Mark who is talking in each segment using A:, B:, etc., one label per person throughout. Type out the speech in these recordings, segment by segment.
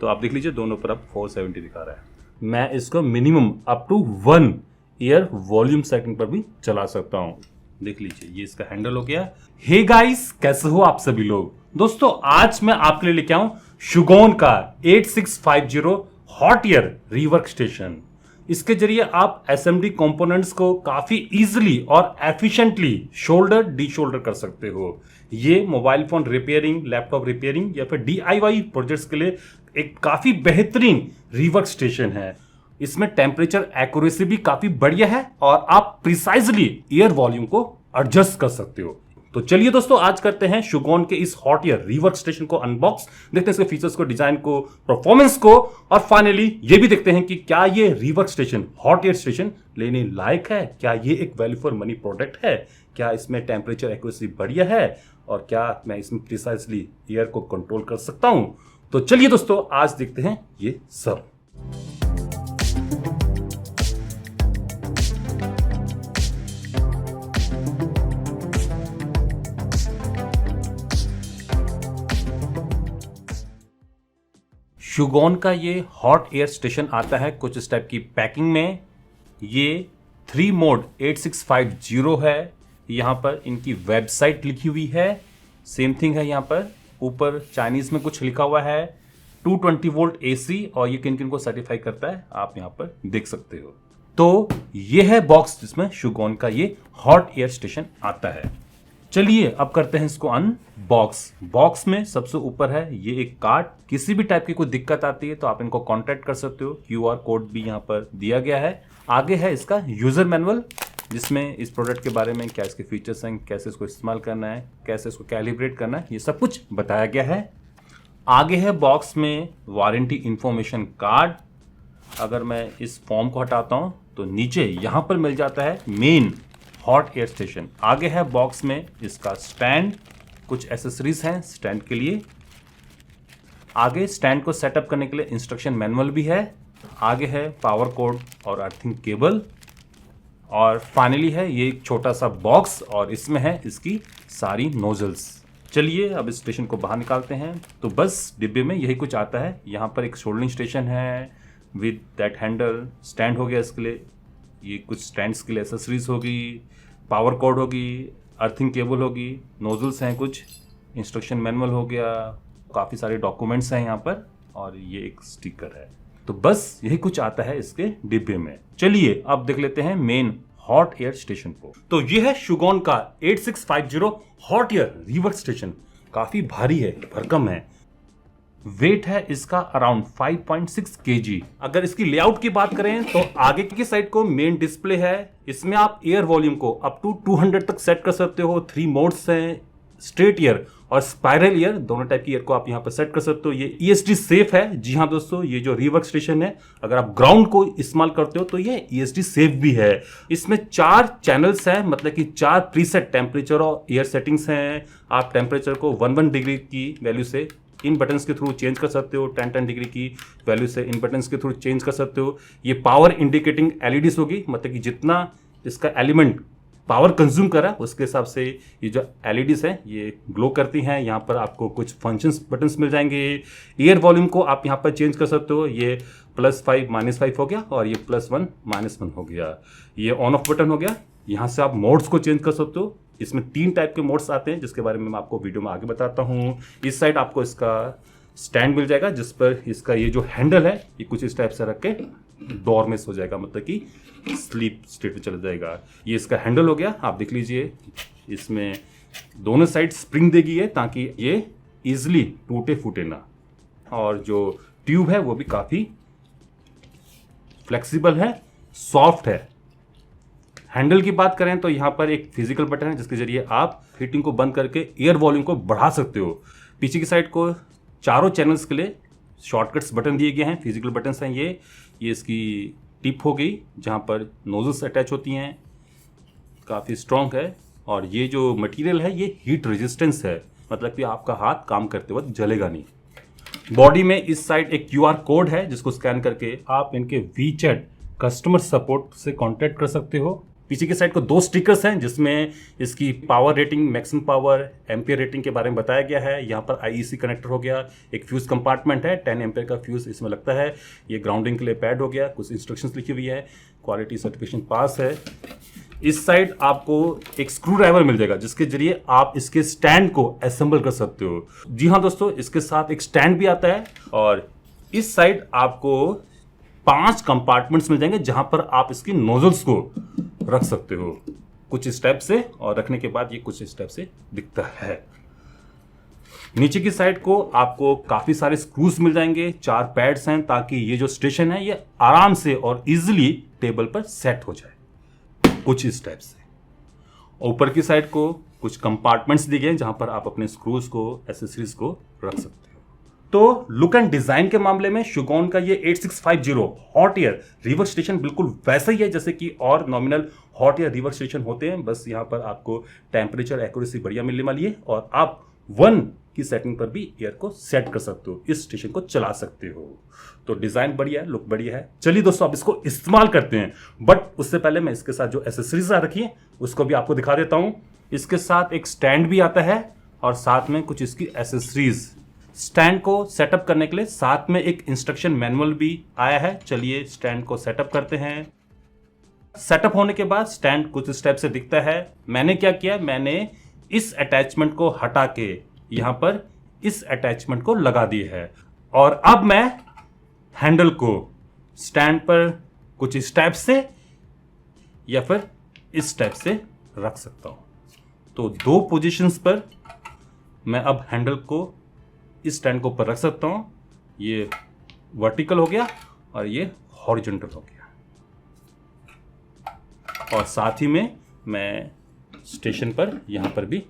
A: तो आप देख लीजिए दोनों पर अब 470 दिखा रहा है। मैं इसको minimum up to 1 year volume setting पर भी चला सकता हूँ। देख लीजिए ये इसका हैंडल हो गया। हे गाइस, कैसे हो आप सभी लोग। दोस्तों आज मैं आपके लिए लेके आऊं शुगोन का 8650 हॉट ईयर रीवर्क स्टेशन। इसके जरिए आप एसएमडी कंपोनेंट्स को काफी इजीली और एफिशिएंटली शोल्डर डी शोल्डर कर सकते हो। ये mobile phone repairing, laptop repairing या फिर डीआईवाई प्रोजेक्ट्स के लिए एक काफी बेहतरीन रीवर्क स्टेशन है। इसमें टेम्परेचर एक्यूरेसी भी काफी बढ़िया है और आप प्रिसाइजली एयर वॉल्यूम को एडजस्ट कर सकते हो। तो चलिए दोस्तों आज करते हैं शुगोन के इस हॉट ईयर रीवर्क स्टेशन को अनबॉक्स, देखते हैं इसके फीचर्स को, डिजाइन को, परफॉर्मेंस को और फाइनली ये भी देखते हैं कि क्या ये rework station, hot year station लेने लायक है, क्या ये एक वैल्यू फॉर मनी प्रोडक्ट है, क्या इसमें टेम्परेचर एक्यूरेसी बढ़िया है और क्या मैं इसमें प्रिसाइजली एयर को कंट्रोल कर सकता हूं। तो चलिए दोस्तों आज देखते हैं ये सब। शुगोन का ये हॉट एयर स्टेशन आता है कुछ इस टाइप की पैकिंग में। ये 3 मोड 8650 है। यहाँ पर इनकी वेबसाइट लिखी हुई है, सेम थिंग है। यहाँ पर ऊपर चाइनीज में कुछ लिखा हुआ है। 220 वोल्ट एसी और ये किन किन को सर्टिफाई करता है आप यहाँ पर देख सकते हो। तो ये है बॉक्स जिसमें शुगोन का ये हॉट एयर स्टेशन आता है। चलिए अब करते हैं इसको अनबॉक्स। बॉक्स में सबसे ऊपर है ये एक कार्ड। किसी भी टाइप की कोई दिक्कत आती है तो आप इनको कांटेक्ट कर सकते हो। क्यूआर कोड भी यहाँ पर दिया गया है। आगे है इसका यूजर मैनुअल जिसमें इस प्रोडक्ट के बारे में, क्या इसके फीचर्स हैं, कैसे इसको इस्तेमाल करना है, कैसे इसको कैलिब्रेट करना है, ये सब कुछ बताया गया है। आगे है बॉक्स में वारंटी इंफॉर्मेशन कार्ड। अगर मैं इस फॉर्म को हटाता हूँ तो नीचे यहाँ पर मिल जाता है मेन हॉट एयर स्टेशन। आगे है बॉक्स में इसका स्टैंड, कुछ एसेसरीज हैं स्टैंड के लिए। आगे स्टैंड को सेटअप करने के लिए इंस्ट्रक्शन मैनुअल भी है। आगे है पावर कोड और अर्थिंग केबल और फाइनली है ये एक छोटा सा बॉक्स और इसमें है इसकी सारी नोजल्स। चलिए अब इस स्टेशन को बाहर निकालते हैं। तो बस डिब्बे में यही कुछ आता है। यहाँ पर एक शोल्डरिंग स्टेशन है विद दैट हैंडल, स्टैंड हो गया इसके लिए, ये कुछ स्टैंड्स के लिए एसेसरीज होगी, पावर कोड होगी, अर्थिंग केबल होगी, नोजल्स हैं, कुछ इंस्ट्रक्शन मैनुअल हो गया, काफ़ी सारे डॉक्यूमेंट्स हैं यहाँ पर और ये एक स्टिकर है। तो बस यही कुछ आता है इसके डिब्बे में। चलिए अब देख लेते हैं मेन हॉट एयर स्टेशन को। तो ये है शुगोन का 8650 हॉट एयर रीवर्क स्टेशन। काफी भारी है, भरकम है। वेट है इसका अराउंड 5.6 kg। अगर इसकी लेआउट की बात करें तो आगे की साइड को मेन डिस्प्ले है। इसमें आप एयर वॉल्यूम को अप टू 200 तक सेट कर सकते हो। 3 मोड्स हैं, स्ट्रेट ईयर और स्पाइरल ईयर, दोनों टाइप की ईयर को आप यहाँ पर सेट कर सकते हो। ये ESD सेफ है। जी हाँ दोस्तों, ये जो रीवर्क स्टेशन है अगर आप ग्राउंड को इस्तेमाल करते हो तो ये ESD सेफ भी है। इसमें 4 चैनल्स हैं, मतलब कि 4 प्रीसेट टेम्परेचर और एयर सेटिंग्स हैं। आप टेम्परेचर को 11 डिग्री की वैल्यू से इन बटन्स के थ्रू चेंज कर सकते हो, 10 डिग्री की वैल्यू से इन बटन्स के थ्रू चेंज कर सकते हो। ये पावर इंडिकेटिंग LEDs होगी, मतलब कि जितना इसका एलिमेंट पावर कंज्यूम करा उसके हिसाब से ये जो LEDs हैं ये ग्लो करती हैं। यहाँ पर आपको कुछ फंक्शंस बटन्स मिल जाएंगे। एयर वॉल्यूम को आप यहाँ पर चेंज कर सकते हो। ये +5 -5 हो गया और ये +1 -1 हो गया। ये ऑन ऑफ बटन हो गया। यहाँ से आप मोड्स को चेंज कर सकते हो। इसमें 3 टाइप के मोड्स आते हैं जिसके बारे में मैं आपको वीडियो में आगे बताता हूँ। इस साइड आपको इसका स्टैंड मिल जाएगा जिस पर इसका ये जो हैंडल है ये कुछ इस टाइप से रख के डोरमेस हो जाएगा, मतलब कि स्लीप स्टेट में चला जाएगा। ये इसका हैंडल हो गया, आप देख लीजिए। इसमें दोनों साइड स्प्रिंग देगी है ताकि ये इजिली टूटे फूटे ना। और जो ट्यूब है वो भी काफ़ी फ्लेक्सिबल है, सॉफ्ट है। हैंडल की बात करें तो यहाँ पर एक फिजिकल बटन है जिसके जरिए आप हीटिंग को बंद करके एयर वॉल्यूम को बढ़ा सकते हो। पीछे की साइड को चारों चैनल्स के लिए शॉर्टकट्स बटन दिए गए हैं, फिजिकल बटन्स हैं। ये इसकी टिप हो गई जहाँ पर नोजल्स अटैच होती हैं, काफ़ी स्ट्रॉन्ग है। और ये जो मटेरियल है ये हीट रेजिस्टेंस है, मतलब कि आपका हाथ काम करते वक्त जलेगा नहीं। बॉडी में इस साइड एक QR कोड है जिसको स्कैन करके आप इनके WeChat कस्टमर सपोर्ट से कांटेक्ट कर सकते हो। पीछे की साइड को 2 स्टिकर्स हैं जिसमें इसकी power rating, maximum power, ampere rating के बारे में बताया गया है। यहाँ पर आईईसी कनेक्टर हो गया, एक फ्यूज कंपार्टमेंट है, 10 एम्पियर का फ्यूज इसमें लगता है। ये ग्राउंडिंग के लिए पैड हो गया, कुछ इंस्ट्रक्शंस लिखी हुई है, क्वालिटी सर्टिफिकेशन पास है। इस साइड आपको एक स्क्रू ड्राइवर मिल जाएगा जिसके जरिए आप इसके स्टैंड को असेंबल कर सकते हो। जी हाँ दोस्तों, इसके साथ एक स्टैंड भी आता है और इस साइड आपको 5 कंपार्टमेंट्स मिल जाएंगे जहां पर आप इसकी नोजल्स को रख सकते हो कुछ स्टेप से, और रखने के बाद ये कुछ स्टेप से दिखता है। नीचे की साइड को आपको काफी सारे स्क्रूज मिल जाएंगे, 4 पैड्स हैं ताकि ये जो स्टेशन है ये आराम से और इजीली टेबल पर सेट हो जाए कुछ स्टेप से। ऊपर की साइड को कुछ कंपार्टमेंट्स दिए गए जहां पर आप अपने स्क्रूज को, एसेसरीज को रख सकते हो। तो लुक एंड डिजाइन के मामले में शुगॉन का ये 8650 हॉट एयर रिवर स्टेशन बिल्कुल वैसा ही है जैसे कि और nominal hot air river station होते हैं, बस यहाँ पर आपको टेम्परेचर एक्यूरेसी बढ़िया मिलने वाली है और आप 1 की सेटिंग पर भी एयर को सेट कर सकते हो, इस स्टेशन को चला सकते हो। तो डिजाइन बढ़िया है, लुक बढ़िया है। चलिए दोस्तों अब इसको इस्तेमाल करते हैं, बट उससे पहले मैं इसके साथ जो एसेसरीज आ रखी है उसको भी आपको दिखा देता हूं। इसके साथ एक स्टैंड भी आता है और साथ में कुछ इसकी एसेसरीज। स्टैंड को सेटअप करने के लिए साथ में एक इंस्ट्रक्शन मैनुअल भी आया है। चलिए स्टैंड को सेटअप करते हैं। सेटअप होने के बाद स्टैंड कुछ स्टेप से दिखता है। मैंने क्या किया, मैंने इस अटैचमेंट को हटा के यहां पर इस अटैचमेंट को लगा दिया है और अब मैं हैंडल को स्टैंड पर कुछ स्टेप से या फिर इस स्टेप से रख सकता हूं। तो 2 पोजीशंस पर मैं अब हैंडल को इस स्टैंड को ऊपर रख सकता हूं। ये वर्टिकल हो गया और ये हॉरिजॉन्टल हो गया, और साथ ही में मैं स्टेशन पर यहां पर भी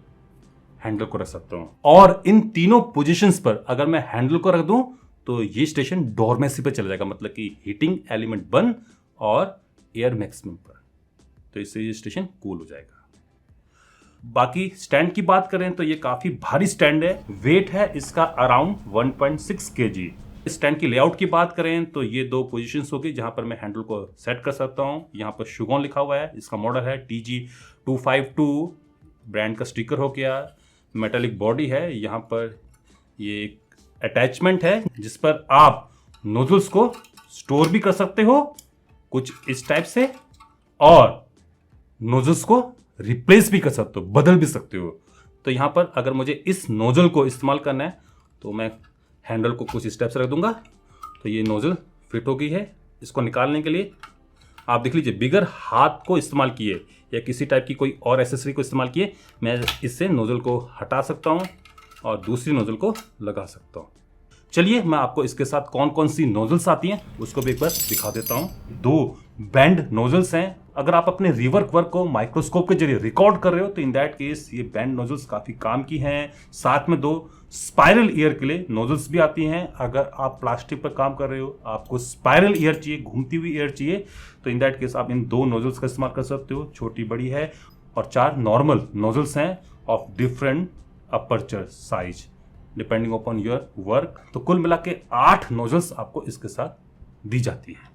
A: हैंडल को रख सकता हूं। और इन तीनों पोजीशंस पर अगर मैं हैंडल को रख दूं तो ये स्टेशन डोरमेसी पे चला जाएगा, मतलब कि हीटिंग एलिमेंट बंद और एयर मैक्सिमम पर, तो इससे ये स्टेशन कूल हो जाएगा। बाकी स्टैंड की बात करें तो ये काफी भारी स्टैंड है, वेट है इसका अराउंड 1.6 kg। स्टैंड की लेआउट की बात करें तो ये 2 पोजीशंस होगी जहां पर मैं हैंडल को सेट कर सकता हूं। यहां पर शुगॉन लिखा हुआ है, इसका मॉडल है TG252, ब्रांड का स्टिकर हो गया, मेटालिक बॉडी है। यहां पर ये एक अटैचमेंट है जिस पर आप नोजल्स को स्टोर भी कर सकते हो कुछ इस टाइप से, और नोजल्स को रिप्लेस भी कर सकते हो, बदल भी सकते हो। तो यहां पर अगर मुझे इस नोजल को इस्तेमाल करना है तो मैं हैंडल को कुछ स्टेप से रख दूंगा तो ये नोजल फिट हो गई है। इसको निकालने के लिए आप देख लीजिए, बिगर हाथ को इस्तेमाल किए या किसी टाइप की कोई और एसेसरी को इस्तेमाल किए मैं इससे नोजल को हटा सकता हूं और दूसरी नोजल को लगा सकता हूं। चलिए मैं आपको इसके साथ कौन कौन सी नोजल्स आती हैं उसको भी एक बार दिखा देता हूं। 2 बैंड नोजल्स हैं। अगर आप अपने रिवर्क वर्क को माइक्रोस्कोप के जरिए रिकॉर्ड कर रहे हो तो इन दैट केस ये बैंड नोजल्स काफी काम की हैं। साथ में 2 स्पाइरल ईयर के लिए नोजल्स भी आती हैं। अगर आप प्लास्टिक पर काम कर रहे हो, आपको स्पाइरल ईयर चाहिए, घूमती हुई ईयर चाहिए, तो इन दैट केस आप इन 2 नोजल्स का इस्तेमाल कर सकते हो, छोटी बड़ी है। और 4 नॉर्मल नोजल्स हैं of different aperture size depending upon your work. तो कुल मिला के 8 नोजल्स आपको इसके साथ दी जाती है।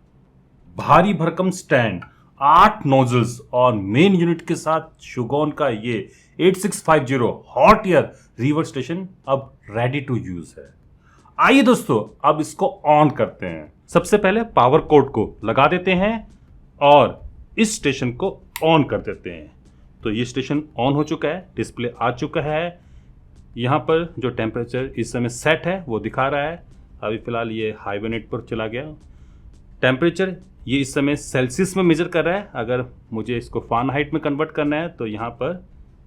A: भारी भरकम स्टैंड, 8 नोजल्स और मेन यूनिट के साथ शुगॉन का ये 8650 हॉट एयर रिवर स्टेशन अब रेडी टू यूज है। आइए दोस्तों अब इसको ऑन करते हैं। सबसे पहले पावर कोड को लगा देते हैं और इस स्टेशन को ऑन कर देते हैं। तो ये स्टेशन ऑन हो चुका है, डिस्प्ले आ चुका है। यहाँ पर जो टेम्परेचर इस समय सेट है वो दिखा रहा है। अभी फिलहाल ये हाइबरनेट पर चला गया। टेम्परेचर ये इस समय सेल्सियस में मेजर कर रहा है। अगर मुझे इसको फ़ारेनहाइट में कन्वर्ट करना है तो यहाँ पर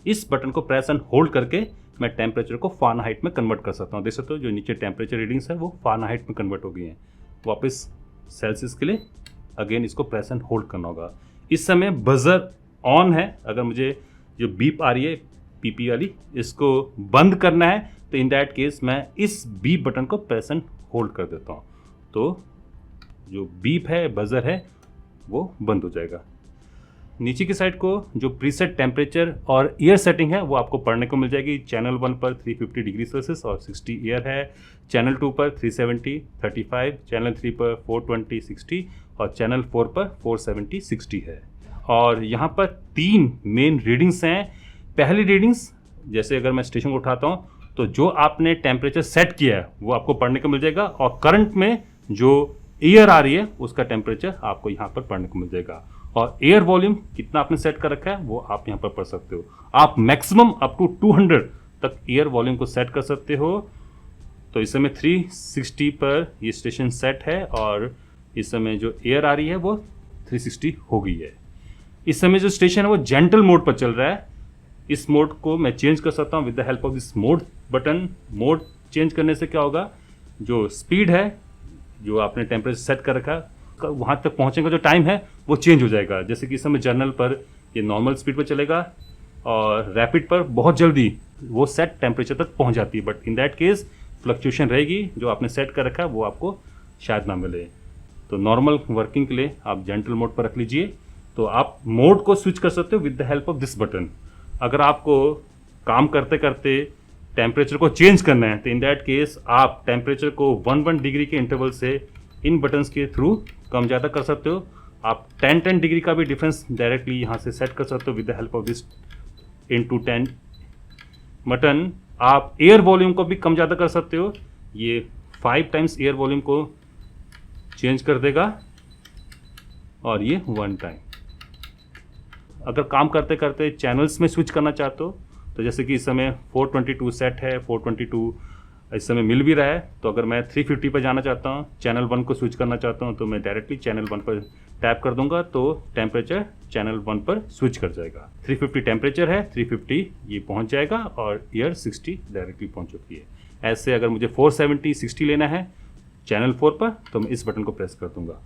A: इस बटन को प्रेस एंड होल्ड करके मैं टेम्परेचर को फ़ारेनहाइट में कन्वर्ट कर सकता हूँ। देख सकते हो जो नीचे टेम्परेचर रीडिंग्स है वो फ़ारेनहाइट में कन्वर्ट हो गई हैं। वापस सेल्सियस के लिए अगेन इसको प्रेस एंड होल्ड करना होगा। इस समय बजर ऑन है। अगर मुझे जो बीप आ रही है पीपी वाली, इसको बंद करना है तो इन दैट केस मैं इस बीप बटन को प्रेस एंड होल्ड कर देता हूँ, तो जो बीप है, बजर है, वो बंद हो जाएगा। नीचे की साइड को जो प्रीसेट टेम्परेचर और ईयर सेटिंग है वो आपको पढ़ने को मिल जाएगी। चैनल 1 पर 350 डिग्री सेल्सियस और 60 ईयर है, चैनल 2 पर 370 35, चैनल 3 पर 420 60 और चैनल 4 पर 470 60 है। और यहाँ पर 3 मेन रीडिंग्स हैं। पहली रीडिंग्स, जैसे अगर मैं स्टेशन को उठाता हूँ तो जो आपने टेम्परेचर सेट किया है वो आपको पढ़ने को मिल जाएगा, और करंट में जो एयर आ रही है उसका टेम्परेचर आपको यहाँ पर पढ़ने को मिल जाएगा। और एयर वॉल्यूम कितना आपने सेट कर रखा है वो आप यहाँ पर पढ़ सकते हो। आप मैक्सिमम अप टू 200 तक एयर वॉल्यूम को सेट कर सकते हो। तो इस समय 360 पर ये स्टेशन सेट है, और इस समय जो एयर आ रही है वो 360 हो गई है। इस समय जो स्टेशन है वो जेंटल मोड पर चल रहा है। इस मोड को मैं चेंज कर सकता हूँ with the help of this mode button. Mode change करने से क्या होगा, जो स्पीड है, जो आपने टेम्परेचर सेट कर रखा है, वहाँ तक पहुँचने का जो टाइम है वो चेंज हो जाएगा। जैसे कि इस समय जर्नल पर ये नॉर्मल स्पीड पर चलेगा, और रैपिड पर बहुत जल्दी वो सेट टेम्परेचर तक पहुँच जाती है। But in that case fluctuation रहेगी, जो आपने सेट कर रखा है वो आपको शायद ना मिले। तो नॉर्मल वर्किंग के लिए आप जेंटल मोड पर रख लीजिए। तो आप मोड को स्विच कर सकते हो with the help of this button. अगर आपको काम करते करते टेम्परेचर को चेंज करना है तो इन दैट केस आप टेम्परेचर को 1 डिग्री के इंटरवल से इन बटन्स के थ्रू कम ज़्यादा कर सकते हो। आप 10 डिग्री का भी डिफरेंस डायरेक्टली यहाँ से सेट कर सकते हो with the help of this into 10 button. आप एयर वॉल्यूम को भी कम ज़्यादा कर सकते हो। ये 5 टाइम्स एयर वॉल्यूम को चेंज कर देगा, और ये 1 टाइम। अगर काम करते करते चैनल्स में स्विच करना चाहते हो तो जैसे कि इस समय 422 सेट है, 422 इस समय मिल भी रहा है। तो अगर मैं 350 पर जाना चाहता हूँ, चैनल 1 को स्विच करना चाहता हूँ, तो मैं डायरेक्टली चैनल 1 पर टैप कर दूंगा तो टेम्परेचर चैनल 1 पर स्विच कर जाएगा। 350 टेम्परेचर है, 350 ये पहुँच जाएगा, और ईयर 60 डायरेक्टली पहुँच चुकी है। ऐसे अगर मुझे 470 60 लेना है चैनल 4 पर तो मैं इस बटन को प्रेस कर दूंगा,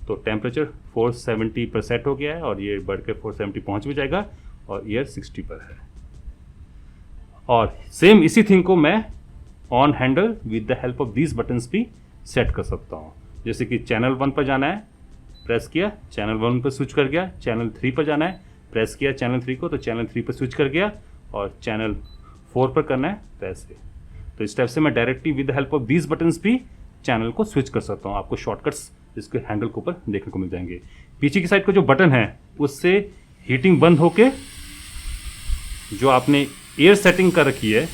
A: तो टेम्परेचर 470 पर सेट हो गया है, और ये बढ़ के 470 पहुँच भी जाएगा, और ईयर 60 पर है। और सेम इसी थिंग को मैं on handle with the help of these buttons भी सेट कर सकता हूँ। जैसे कि चैनल 1 पर जाना है, प्रेस किया, चैनल 1 पर स्विच कर गया। चैनल 3 पर जाना है, प्रेस किया चैनल 3 को, तो चैनल 3 पर स्विच कर गया, और चैनल 4 पर करना है तो ऐसे। तो इस टाइप से मैं directly with the help of these buttons भी चैनल को स्विच कर सकता हूँ। आपको शॉर्टकट्स इसके हैंडल के ऊपर देखने को मिल जाएंगे। पीछे की साइड का जो बटन है उससे हीटिंग बंद होके जो आपने एयर सेटिंग कर रखी है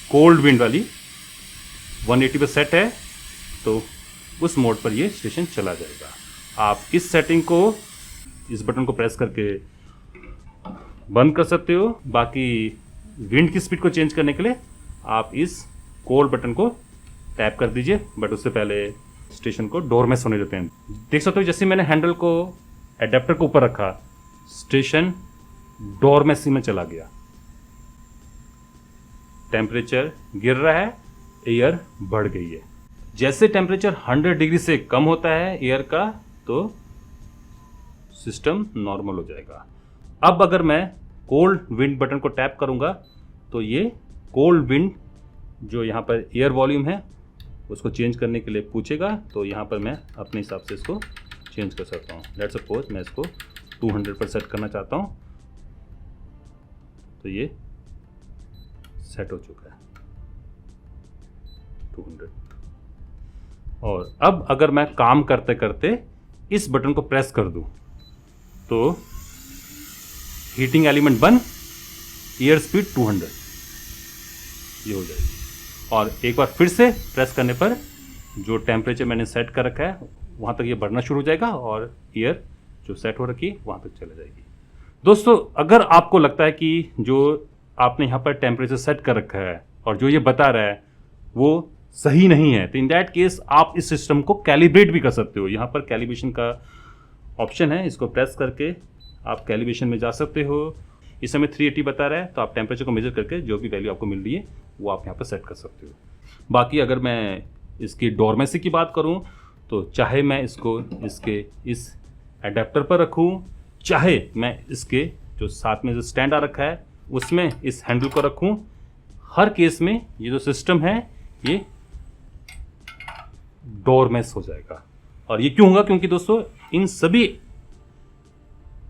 A: कोल्ड विंड वाली 180 पर सेट है, तो उस मोड पर ये स्टेशन चला जाएगा। आप इस सेटिंग को, इस बटन को प्रेस करके बंद कर सकते हो। बाकी विंड की स्पीड को चेंज करने के लिए आप इस कोल्ड बटन को टैप कर दीजिए, बट उससे पहले स्टेशन को डोरमेस होने देते हैं। देख सकते हो जैसे मैंने हैंडल को एडेप्टर के ऊपर रखा, स्टेशन डोरमेसी में चला गया। टेम्परेचर गिर रहा है, एयर बढ़ गई है। जैसे टेम्परेचर 100 डिग्री से कम होता है एयर का तो सिस्टम नॉर्मल हो जाएगा। अब अगर मैं कोल्ड विंड बटन को टैप करूंगा तो ये कोल्ड विंड जो यहाँ पर एयर वॉल्यूम है उसको चेंज करने के लिए पूछेगा, तो यहाँ पर मैं अपने हिसाब से इसको चेंज कर सकता हूँ। लेट्स सपोज मैं इसको 200 पर सेट करना चाहता हूँ, तो ये सेट हो चुका है 200। और अब अगर मैं काम करते करते इस बटन को प्रेस कर दूं तो हीटिंग एलिमेंट बंद, एयर स्पीड 200 ये हो जाएगी। और एक बार फिर से प्रेस करने पर जो टेम्परेचर मैंने सेट कर रखा है वहाँ तक ये बढ़ना शुरू हो जाएगा, और एयर जो सेट हो रखी है वहाँ तक चले जाएगी। दोस्तों, अगर आपको लगता है कि जो आपने यहाँ पर टेम्परेचर सेट कर रखा है और जो ये बता रहा है वो सही नहीं है, तो इन दैट केस आप इस सिस्टम को कैलिब्रेट भी कर सकते हो। यहाँ पर कैलिब्रेशन का ऑप्शन है, इसको प्रेस करके आप कैलिब्रेशन में जा सकते हो। इस समय 380 बता रहा है, तो आप टेम्परेचर को मेजर करके जो भी वैल्यू आपको मिल रही है वो आप यहाँ पर सेट कर सकते हो। बाकी अगर मैं इसकी डोरमेसी की बात करूँ तो चाहे मैं इसको इसके इस एडेप्टर पर रखूँ, चाहे मैं इसके जो साथ में जो स्टैंड आ रखा है उसमें इस हैंडल को रखूँ, हर केस में ये जो सिस्टम है ये डोरमेस हो जाएगा। और ये क्यों होगा? क्योंकि दोस्तों इन सभी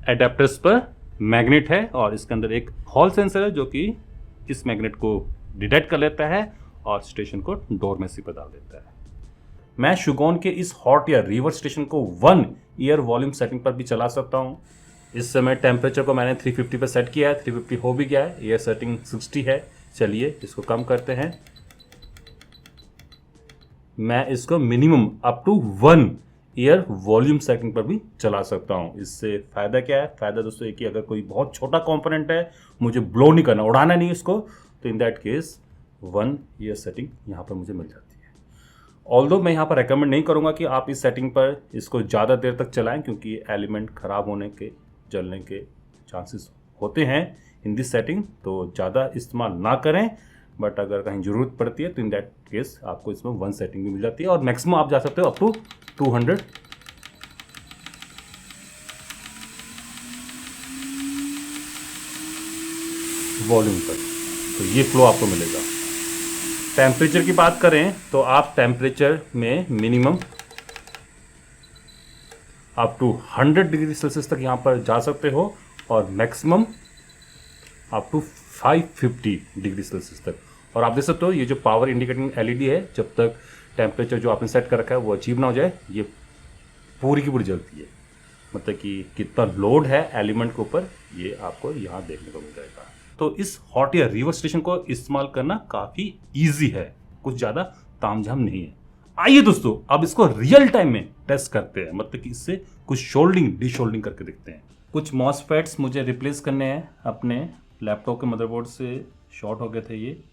A: एडेप्टर्स पर मैग्नेट है और इसके अंदर एक हॉल सेंसर है जो कि इस मैग्नेट को डिटेक्ट कर लेता है और स्टेशन को डोरमेसी पर डाल देता है। मैं शुगोन के इस हॉट या रिवर्स स्टेशन को 1 ईयर वॉल्यूम सेटिंग पर भी चला सकता हूँ। इस समय टेम्परेचर को मैंने 350 पे सेट किया है, 350 हो भी गया है, एयर सेटिंग 60 है। चलिए इसको कम करते हैं। मैं इसको minimum up to 1 year volume setting पर भी चला सकता हूँ। इससे फ़ायदा क्या है? फ़ायदा दोस्तों एक कि अगर कोई बहुत छोटा कंपोनेंट है, मुझे ब्लो नहीं करना, उड़ाना नहीं इसको, तो in that case 1 year setting यहाँ पर मुझे मिल जाती है। ऑल्दो मैं यहाँ पर रेकमेंड नहीं करूँगा कि आप इस सेटिंग पर इसको ज़्यादा देर तक चलाएं, क्योंकि एलिमेंट ख़राब होने के, जलने के चांसेस होते हैं इन दिस सेटिंग, तो ज़्यादा इस्तेमाल ना करें। बट अगर कहीं ज़रूरत पड़ती है तो इन दैट केस आपको इसमें 1 सेटिंग भी मिल जाती है, और मैक्सिमम आप जा सकते हो अप टू 200 वॉल्यूम तक, तो ये फ्लो आपको मिलेगा। टेम्परेचर की बात करें तो आप टेम्परेचर में minimum up to 100 degree Celsius तक यहाँ पर जा सकते हो, और maximum up to 550 degree Celsius तक। और आप देख सकते हो ये जो पावर इंडिकेटिंग एलईडी है, जब तक टेम्परेचर जो आपने सेट कर रखा है वो अचीव ना हो जाए, ये पूरी की पूरी जलती है। मतलब कि कितना लोड है एलिमेंट के ऊपर, ये आपको यहाँ देखने को मिल जाएगा। तो इस हॉट एयर रिवर्स स्टेशन को इस्तेमाल करना काफ़ी ईजी है, कुछ ज़्यादा तामझाम नहीं है। आइए दोस्तों अब इसको रियल टाइम में टेस्ट करते हैं, मतलब कि इससे कुछ शोल्डिंग डिशोल्डिंग करके देखते हैं। कुछ मॉसफेट्स मुझे रिप्लेस करने हैं, अपने लैपटॉप के मदरबोर्ड से शॉर्ट हो गए थे ये।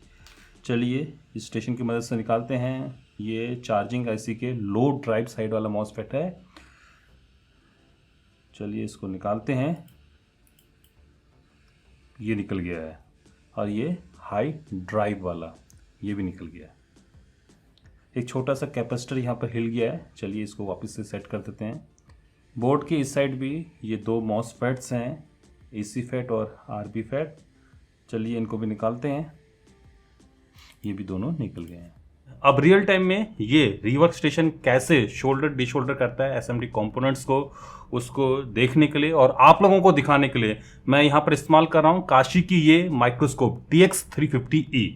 A: चलिए इस स्टेशन की मदद से निकालते हैं। ये चार्जिंग आईसी के लो ड्राइव साइड वाला मॉसफेट है। चलिए इसको निकालते हैं। ये निकल गया है। और ये हाई ड्राइव वाला, ये भी निकल गया है। एक छोटा सा कैपेसिटर यहाँ पर हिल गया है। चलिए इसको वापस से सेट कर देते हैं। बोर्ड के इस साइड भी ये 2 मॉसफेट्स हैं, एसी फेट और आरबी फेट। चलिए इनको भी निकालते हैं। ये भी दोनों निकल गए हैं। अब रियल टाइम में ये रिवर्स स्टेशन कैसे शोल्डर डिशोल्डर करता है एसएमडी कंपोनेंट्स को, उसको देखने के लिए और आप लोगों को दिखाने के लिए मैं यहाँ पर इस्तेमाल कर रहा हूँ काशी की ये माइक्रोस्कोप TX350E।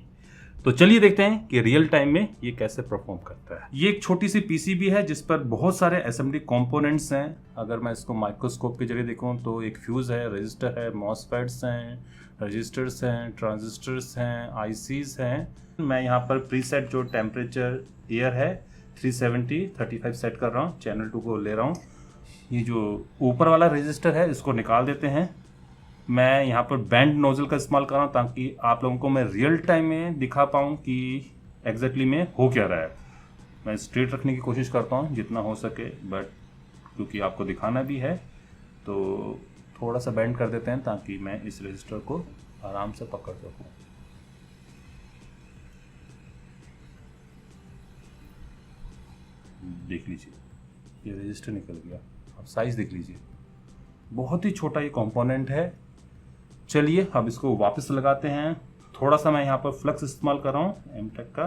A: तो चलिए देखते हैं कि रियल टाइम में ये कैसे परफॉर्म करता है। ये एक छोटी सी पीसीबी है जिस पर बहुत सारे एसएमडी कंपोनेंट्स हैं। अगर मैं इसको माइक्रोस्कोप के जरिए देखूं तो एक फ्यूज है, रजिस्टर है, मॉसफेट्स हैं, रजिस्टर्स हैं, ट्रांजिस्टर्स हैं, आईसीज हैं। मैं यहाँ पर प्रीसेट जो टेम्परेचर एयर है 370-35 सेट कर रहा हूँ, चैनल 2 को ले रहा हूँ। ये जो ऊपर वाला रजिस्टर है इसको निकाल देते हैं। मैं यहाँ पर बैंड नोजल का इस्तेमाल कर रहा हूँ ताकि आप लोगों को मैं रियल टाइम में दिखा पाऊँ कि एग्जैक्टली में हो क्या रहा है। मैं स्ट्रेट रखने की कोशिश करता हूँ जितना हो सके, बट क्योंकि आपको दिखाना भी है तो थोड़ा सा बैंड कर देते हैं ताकि मैं इस रजिस्टर को आराम से पकड़ सकूँ। देख लीजिए ये रजिस्टर निकल गया। अब साइज देख लीजिए, बहुत ही छोटा ये कंपोनेंट है। चलिए अब इसको वापस लगाते हैं। थोड़ा सा मैं यहाँ पर फ्लक्स इस्तेमाल कर रहा हूँ, एमटेक का।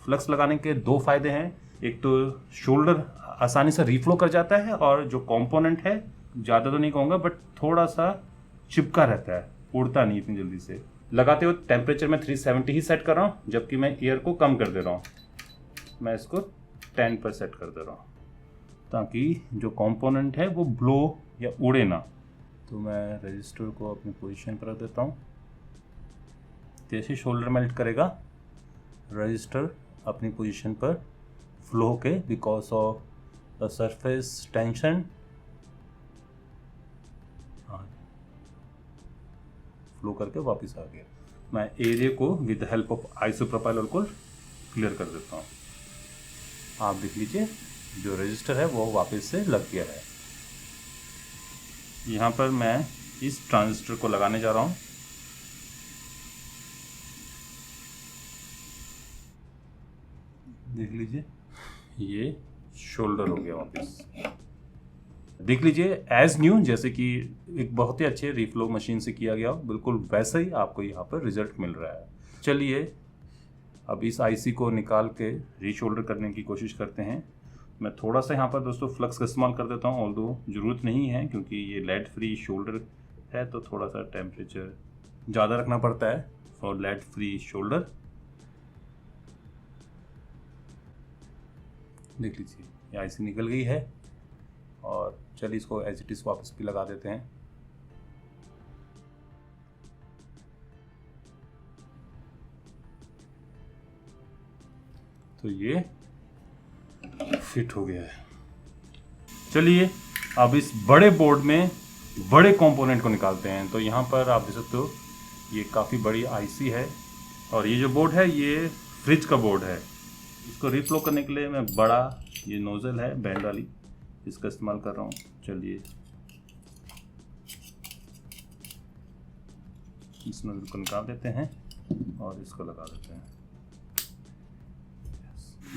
A: फ्लक्स लगाने के 2 फायदे हैं। एक तो शोल्डर आसानी से रिफ्लो कर जाता है, और जो कंपोनेंट है ज़्यादा तो नहीं कहूँगा बट थोड़ा सा चिपका रहता है, उड़ता नहीं इतनी जल्दी से। लगाते हुए टेम्परेचर में 370 ही सेट कर रहा हूँ, जबकि मैं एयर को कम कर दे रहा हूँ। मैं इसको 10 पर सेट कर दे रहा हूँ ताकि जो कंपोनेंट है वो ब्लो या उड़े ना। तो मैं रजिस्टर को अपनी पोजीशन पर रख देता हूँ। जैसे शोल्डर मेल्ट करेगा रजिस्टर अपनी पोजीशन पर फ्लो के because of the surface tension flow करके वापस आ गया। मैं एरिया को with the help of isopropyl alcohol clear कर देता हूँ। आप देख लीजिए जो रजिस्टर है वो वापस से लग गया है। यहाँ पर मैं इस ट्रांजिस्टर को लगाने जा रहा हूँ। देख लीजिए ये शोल्डर हो गया वापस। देख लीजिए एज न्यू, जैसे कि एक बहुत ही अच्छे रिफ्लो मशीन से किया गया हो, बिल्कुल वैसा ही आपको यहाँ पर रिजल्ट मिल रहा है। चलिए अब इस आईसी को निकाल के रीशोल्डर करने की कोशिश करते हैं। मैं थोड़ा सा यहाँ पर दोस्तों फ्लक्स का इस्तेमाल कर देता हूँ, ऑल्दो ज़रूरत नहीं है क्योंकि ये लेड फ्री शोल्डर है, तो थोड़ा सा टेम्परेचर ज़्यादा रखना पड़ता है फॉर लेड फ्री शोल्डर। देख लीजिए ये आईसी निकल गई है और चलिए इसको एज इट इज वापस भी लगा देते हैं। तो ये फिट हो गया है। चलिए अब इस बड़े बोर्ड में बड़े कंपोनेंट को निकालते हैं। तो यहाँ पर आप देख सकते हो ये काफ़ी बड़ी आईसी है और ये जो बोर्ड है ये फ्रिज का बोर्ड है। इसको रिफ्लो करने के लिए मैं बड़ा ये नोज़ल है बैंड वाली, इसका इस्तेमाल कर रहा हूँ। चलिए इस नोज़ल को निकाल देते हैं और इसको लगा देते हैं।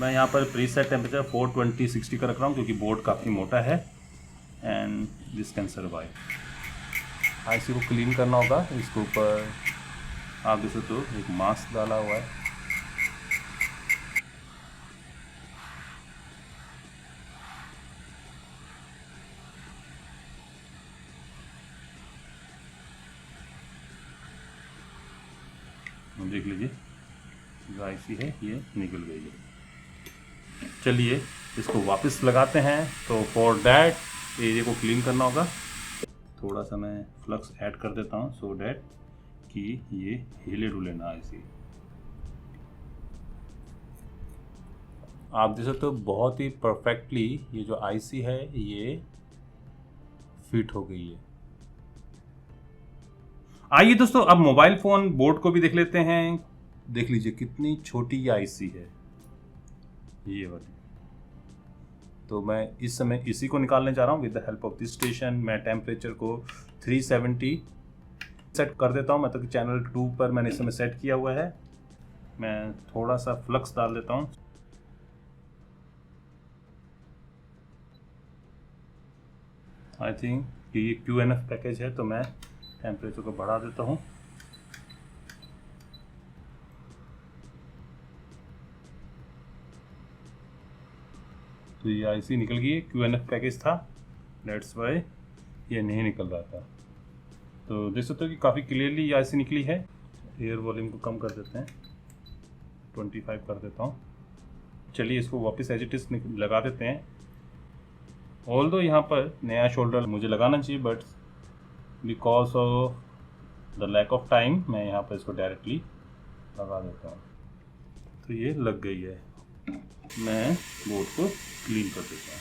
A: मैं यहाँ पर प्रीसेट टेम्परेचर 420-60 का रख रहा हूँ क्योंकि बोर्ड काफ़ी मोटा है and this can survive. IC को क्लीन करना होगा। इसके ऊपर आप देख सकते हो एक मास्क डाला हुआ है। देख लीजिए जो आईसी है ये निकल गई है। चलिए इसको वापस लगाते हैं। तो फॉर डैट एरिया को क्लीन करना होगा। थोड़ा सा मैं फ्लक्स ऐड कर देता हूँ सो डैट कि ये हिले डुले ना आईसी। आप देख सकते हो बहुत ही परफेक्टली ये जो आईसी है ये फिट हो गई है। आइए दोस्तों अब मोबाइल फ़ोन बोर्ड को भी देख लेते हैं। देख लीजिए कितनी छोटी ये आईसी है ये वाली। तो मैं इस समय इसी को निकालने जा रहा हूँ with the help of this station. मैं टेम्परेचर को 370 सेट कर देता हूँ। मतलब कि चैनल 2 पर मैंने इस समय सेट किया हुआ है। मैं थोड़ा सा फ्लक्स डाल देता हूँ। आई थिंक कि ये QNF पैकेज है तो मैं टेम्परेचर को बढ़ा देता हूँ। तो ये आईसी निकल गई है। QNF पैकेज था, डेट्स वाई ये नहीं निकल रहा था। तो देख सकते हो कि काफ़ी क्लियरली ये आईसी निकली है। एयर वॉल्यूम को कम कर देते हैं, 25 कर देता हूँ। चलिए इसको वापस एज इट इज लगा देते हैं। ऑल्दो यहाँ पर नया शोल्डर मुझे लगाना चाहिए but because of the lack of time मैं यहाँ पर इसको डायरेक्टली लगा देता हूँ। तो ये लग गई है। मैं बोर्ड को क्लीन कर देता हूँ।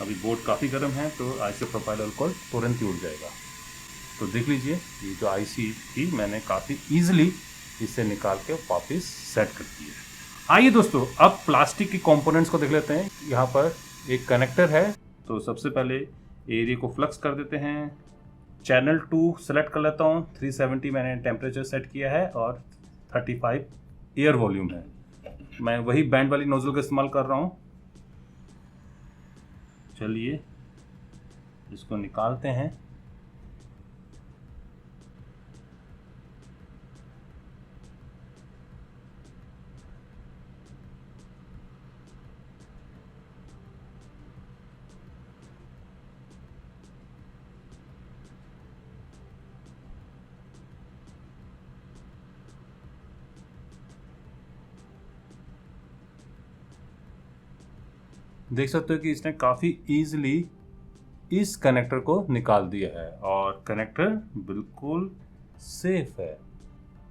A: अभी बोर्ड काफ़ी गर्म है तो आइसोप्रोपाइल अल्कोहल तुरंत ही उड़ जाएगा। तो देख लीजिए ये जो आईसी थी मैंने काफ़ी ईजिली इसे निकाल के वापस सेट कर दी है। आइए दोस्तों अब प्लास्टिक के कंपोनेंट्स को देख लेते हैं। यहाँ पर एक कनेक्टर है। तो सबसे पहले एरिया को फ्लक्स कर देते हैं। चैनल 2 सेलेक्ट कर लेता हूँ। 370 मैंने टेम्परेचर सेट किया है और 35 एयर वॉल्यूम है। मैं वही बैंड वाली नोजल का इस्तेमाल कर रहा हूँ। चलिए इसको निकालते हैं। देख सकते हो कि इसने काफ़ी ईजिली इस कनेक्टर को निकाल दिया है और कनेक्टर बिल्कुल सेफ है।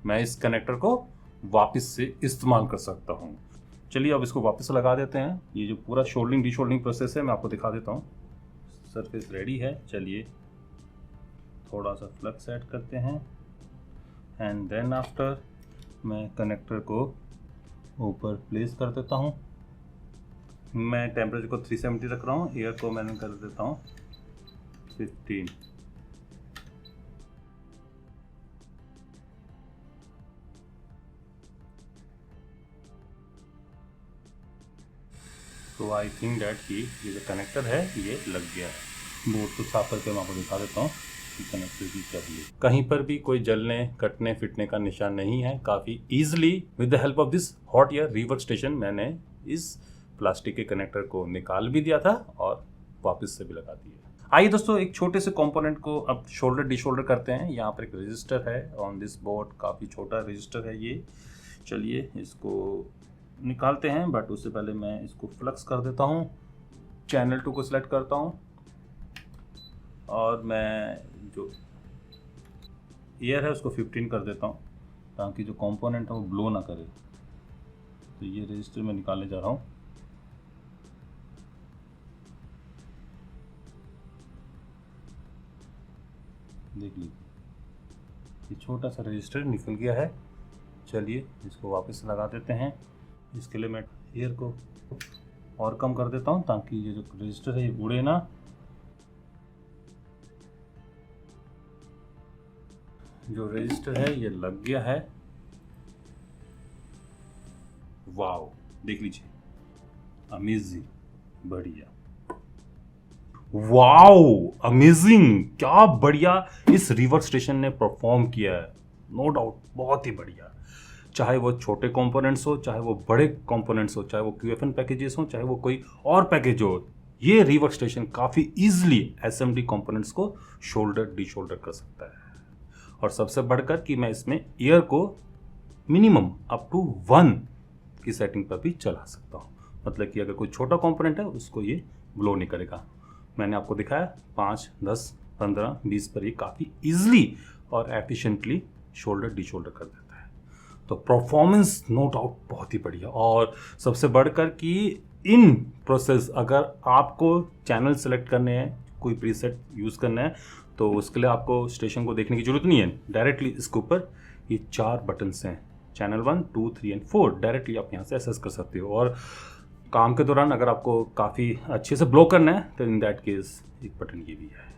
A: मैं इस कनेक्टर को वापस से इस्तेमाल कर सकता हूँ। चलिए अब इसको वापस लगा देते हैं। ये जो पूरा शोल्डिंग डिशोल्डिंग प्रोसेस है मैं आपको दिखा देता हूँ। सरफेस रेडी है। चलिए थोड़ा सा फ्लक्स ऐड करते हैं एंड देन आफ्टर मैं कनेक्टर को ऊपर प्लेस कर देता हूँ। मैं टेम्परेचर को 370 रख रहा हूँ। एयर को मैंने कर देता हूँ 15। तो आई थिंक दैट कि ये जो कनेक्टर है ये लग गया है। बोर्ड को साफ करके मैं आपको दिखा देता हूँ कि कनेक्टर की चाहिए। कहीं पर भी कोई जलने कटने फिटने का निशान नहीं है। काफ़ी easily with the help of this hot air reverse station मैंने इस प्लास्टिक के कनेक्टर को निकाल भी दिया था और वापस से भी लगा दिया। आइए दोस्तों एक छोटे से कंपोनेंट को अब शोल्डर डिशोल्डर करते हैं। यहाँ पर एक रजिस्टर है ऑन दिस बोर्ड। काफ़ी छोटा रजिस्टर है ये। चलिए इसको निकालते हैं बट उससे पहले मैं इसको फ्लक्स कर देता हूँ। चैनल 2 को सिलेक्ट करता हूँ और मैं जो एयर है उसको 15 कर देता हूँ ताकि जो कंपोनेंट है वो ब्लो ना करे। तो ये रजिस्टर मैं निकालने जा रहा हूँ। देख लीजिए ये छोटा सा रजिस्टर निकल गया है। चलिए इसको वापस लगा देते हैं। इसके लिए मैं एयर को और कम कर देता हूँ ताकि ये जो रजिस्टर है ये उड़े ना। जो रजिस्टर है ये लग गया है। वाओ देख लीजिए, अमेजिंग, बढ़िया, वाओ अमेजिंग, क्या बढ़िया इस रिवर्स स्टेशन ने परफॉर्म किया है, नो डाउट बहुत ही बढ़िया। चाहे वो छोटे कंपोनेंट्स हो, चाहे वो बड़े कंपोनेंट्स हो, चाहे वो QFN पैकेजेस हो, चाहे वो कोई और पैकेज हो, ये रिवर्स स्टेशन काफ़ी इजीली SMD कंपोनेंट्स को शोल्डर डिशोल्डर कर सकता है। और सबसे बढ़कर कि मैं इसमें एयर को मिनिमम अप टू 1 की सेटिंग पर भी चला सकता हूँ। मतलब कि अगर कोई छोटा कंपोनेंट है उसको ये ब्लो नहीं करेगा। मैंने आपको दिखाया 5, 10, 15, 20 पर ये काफ़ी इजीली और एफिशिएंटली शोल्डर डिशोल्डर कर देता है। तो परफॉर्मेंस नो डाउट बहुत ही बढ़िया। और सबसे बढ़कर कि इन प्रोसेस अगर आपको चैनल सेलेक्ट करने हैं, कोई प्रीसेट यूज़ करना है, तो उसके लिए आपको स्टेशन को देखने की जरूरत नहीं है। डायरेक्टली इसके ऊपर ये 4 बटन्स हैं, चैनल 1, 2, 3 एंड 4। डायरेक्टली आप यहाँ से एक्सेस कर सकते हो। और काम के दौरान अगर आपको काफ़ी अच्छे से ब्लो करना है तो इन दैट केस एक बटन ये भी है।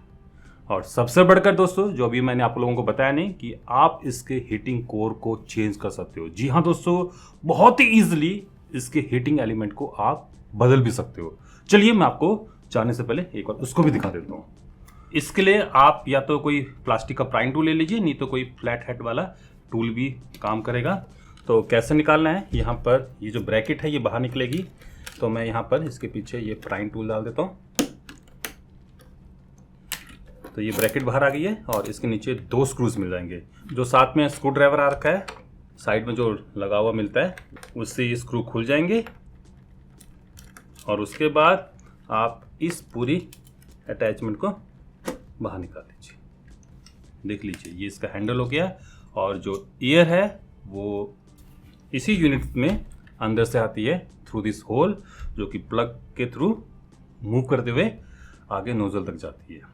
A: और सबसे बढ़कर दोस्तों, जो अभी मैंने आप लोगों को बताया नहीं, कि आप इसके हीटिंग कोर को चेंज कर सकते हो। जी हाँ दोस्तों, बहुत ही ईजिली इसके हीटिंग एलिमेंट को आप बदल भी सकते हो। चलिए मैं आपको जाने से पहले एक बार उसको भी दिखा देता हूँ। इसके लिए आप या तो कोई प्लास्टिक का प्राइंग टूल ले लीजिए, नहीं तो कोई फ्लैट हेड वाला टूल भी काम करेगा। तो कैसे निकालना है, यहाँ पर ये जो ब्रैकेट है ये बाहर निकलेगी। तो मैं यहाँ पर इसके पीछे ये प्राइंग टूल डाल देता हूँ। तो ये ब्रैकेट बाहर आ गई है और इसके नीचे 2 स्क्रूज मिल जाएंगे। जो साथ में स्क्रू ड्राइवर आ रखा है, साइड में जो लगा हुआ मिलता है, उससे ये स्क्रू खुल जाएंगे। और उसके बाद आप इस पूरी अटैचमेंट को बाहर निकाल लीजिए। देख लीजिए ये इसका हैंडल हो गया। और जो एयर है वो इसी यूनिट में अंदर से आती है थ्रू दिस होल, जो कि प्लग के थ्रू मूव करते हुए आगे नोजल तक जाती है।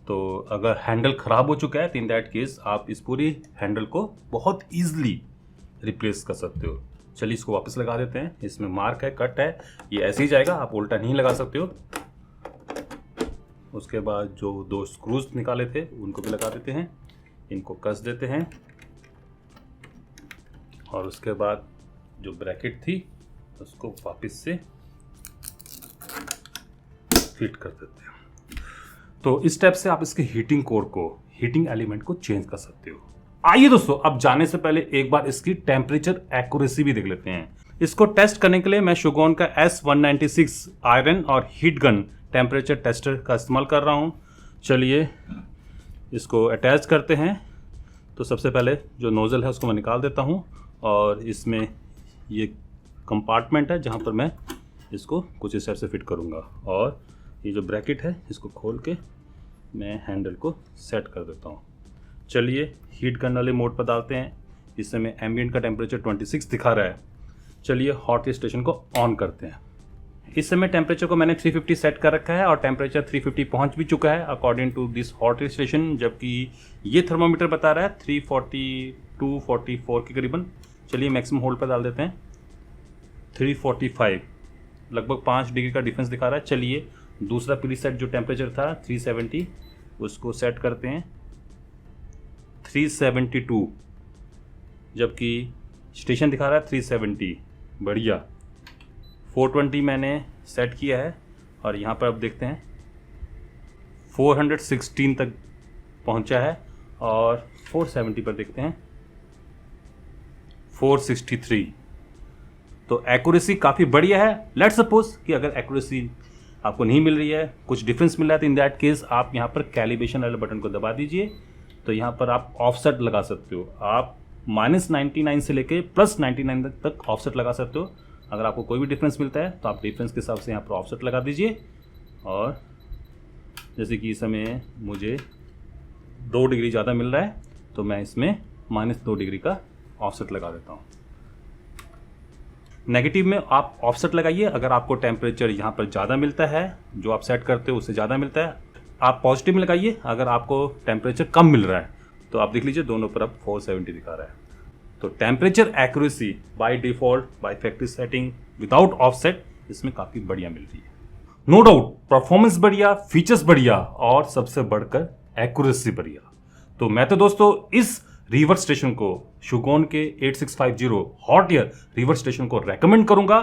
A: तो अगर हैंडल ख़राब हो चुका है तो इन दैट केस आप इस पूरी हैंडल को बहुत ईजिली रिप्लेस कर सकते हो। चलिए इसको वापस लगा देते हैं। इसमें मार्क है, कट है, ये ऐसे ही जाएगा, आप उल्टा नहीं लगा सकते हो। उसके बाद जो 2 स्क्रूज निकाले थे उनको भी लगा देते हैं, इनको कस देते हैं। और उसके बाद जो ब्रैकेट थी उसको वापस से फिट कर देते हैं। तो इस स्टेप से आप इसके हीटिंग कोर को, हीटिंग एलिमेंट को चेंज कर सकते हो। आइए दोस्तों, अब जाने से पहले एक बार इसकी टेम्परेचर एक्यूरेसी भी देख लेते हैं। इसको टेस्ट करने के लिए मैं शुगोन का S196 आयरन और हीट गन टेम्परेचर टेस्टर का इस्तेमाल कर रहा हूं। चलिए इसको अटैच करते हैं। तो सबसे पहले जो नोज़ल है उसको मैं निकाल देता हूं। और इसमें ये कंपार्टमेंट है जहां पर मैं इसको कुछ इस टाइप से फिट करूंगा। और ये जो ब्रैकेट है इसको खोल के मैं हैंडल को सेट कर देता हूँ। चलिए हीट गन वाले मोड पर डालते हैं। इस समय एम्बिएंट का टेम्परेचर 26 दिखा रहा है। चलिए हॉट स्टेशन को ऑन करते हैं। इस समय टेम्परेचर को मैंने 350 सेट कर रखा है और टेम्परेचर 350 पहुंच भी चुका है according to this hot station, जबकि ये थर्मोमीटर बता रहा है 342, 44 के करीबन। चलिए मैक्सिमम होल्ड पर डाल देते हैं। 345, लगभग 5 डिग्री का डिफरेंस दिखा रहा है। चलिए दूसरा प्रीसेट जो टेम्परेचर था 370 उसको सेट करते हैं 372, जबकि स्टेशन दिखा रहा है 370। बढ़िया। 420 मैंने सेट किया है और यहाँ पर अब देखते हैं 416 तक पहुँचा है। और 470 पर देखते हैं 463। तो एक्यूरेसी काफ़ी बढ़िया है। लेट्स सपोज कि अगर एक्यूरेसी आपको नहीं मिल रही है, कुछ डिफरेंस मिल रहा है, तो इन दैट केस आप यहाँ पर कैलिब्रेशन वाले बटन को दबा दीजिए। तो यहाँ पर आप ऑफसेट लगा सकते हो। आप -99 से लेके +99 तक ऑफसेट लगा सकते हो। अगर आपको कोई भी डिफरेंस मिलता है तो आप डिफरेंस के हिसाब से यहाँ पर ऑफसेट लगा दीजिए और जैसे कि इस समय मुझे 2 डिग्री ज़्यादा मिल रहा है तो मैं इसमें -2 डिग्री का ऑफसेट लगा देता हूँ। नेगेटिव में आप ऑफसेट लगाइए अगर आपको टेम्परेचर यहाँ पर ज़्यादा मिलता है, जो आप सेट करते हो उससे ज़्यादा मिलता है। आप पॉजिटिव में लगाइए अगर आपको टेम्परेचर कम मिल रहा है, तो आप देख लीजिए दोनों पर अब 470 दिखा रहा है। तो temperature accuracy by default by factory setting without offset इसमें काफ़ी बढ़िया मिल रही है। नो डाउट परफॉर्मेंस बढ़िया, फीचर्स बढ़िया और सबसे बढ़कर एक्यूरेसी बढ़िया। तो मैं तो दोस्तों इस रिवर स्टेशन को शुगोन के 8650 हॉट एयर रिवर स्टेशन को रेकमेंड करूंगा।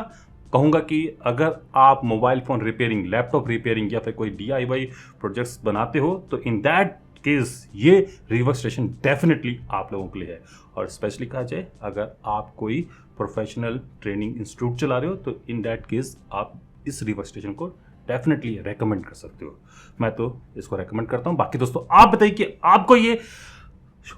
A: कहूंगा कि अगर आप mobile phone repairing, laptop repairing या फिर कोई DIY प्रोजेक्ट्स बनाते हो तो इन दैट केस ये रिवर स्टेशन डेफिनेटली आप लोगों के लिए है। और स्पेशली कहा जाए अगर आप कोई प्रोफेशनल ट्रेनिंग इंस्टीट्यूट चला रहे हो तो इन दैट केस आप इस रिवर स्टेशन को डेफिनेटली रेकमेंड कर सकते हो। मैं तो इसको रेकमेंड करता हूं। बाकी दोस्तों आप बताइए कि आपको ये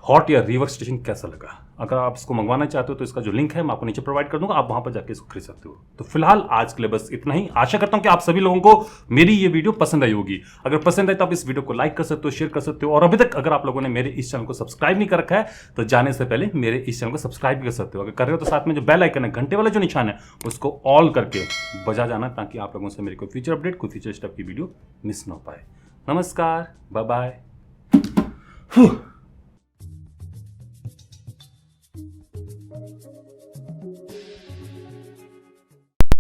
A: हॉट एयर रिवर स्टेशन कैसा लगा। अगर आप इसको मंगवाना चाहते हो तो इसका जो लिंक है मैं आपको नीचे प्रोवाइड कर दूंगा, आप वहां पर जाके इसको खरीद सकते हो। तो फिलहाल आज के लिए बस इतना ही। आशा करता हूं कि आप सभी लोगों को मेरी ये वीडियो पसंद आई होगी। अगर पसंद आई तो आप इस वीडियो को लाइक कर सकते हो, शेयर कर सकते हो। और अभी तक अगर आप लोगों ने मेरे इस चैनल को सब्सक्राइब नहीं कर रखा है तो जाने से पहले मेरे इस चैनल को सब्सक्राइब भी कर सकते हो। अगर कर रहे हो तो साथ में जो बेल आइकन है, घंटे वाला जो निशान है, उसको ऑल करके बजा जाना ताकि आप लोगों से मेरी कोई फ्यूचर अपडेट, कोई फ्यूचर स्टेप की वीडियो मिस ना हो पाए। नमस्कार, बाय बाय।